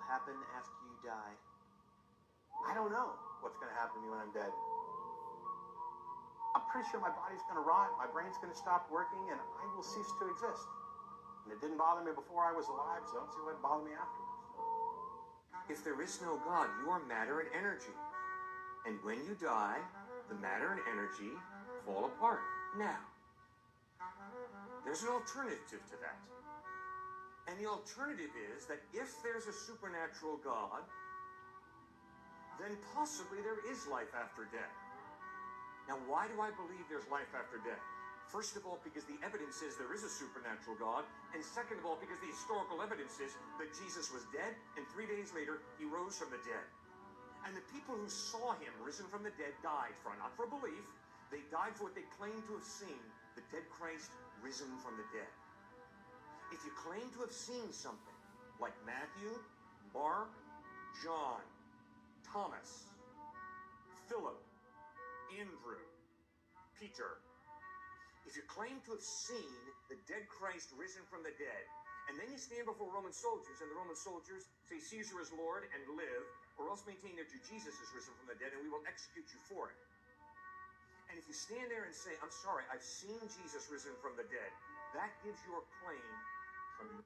happen after you die? I don't know what's going to happen to me when I'm dead. I'm pretty sure my body's going to rot, my brain's going to stop working, and I will cease to exist. And it didn't bother me before I was alive, so I don't see why it bothered me afterwards. If there is no God, you are matter and energy. And when you die, the matter and energy fall apart. Now, there's an alternative to that. And the alternative is that if there's a supernatural God, then possibly there is life after death. Now, why do I believe there's life after death? First of all, because the evidence says there is a supernatural God, and second of all, because the historical evidence says that Jesus was dead, and 3 days later, he rose from the dead. And the people who saw him risen from the dead died for, not for belief, they died for what they claimed to have seen, the dead Christ risen from the dead. If you claim to have seen something, like Matthew, Mark, John, Thomas, Philip, Andrew, Peter, if you claim to have seen the dead Christ risen from the dead, and then you stand before Roman soldiers, and the Roman soldiers say Caesar is Lord and live, or else maintain that your Jesus is risen from the dead, and we will execute you for it. And if you stand there and say, I'm sorry, I've seen Jesus risen from the dead, that gives your claim from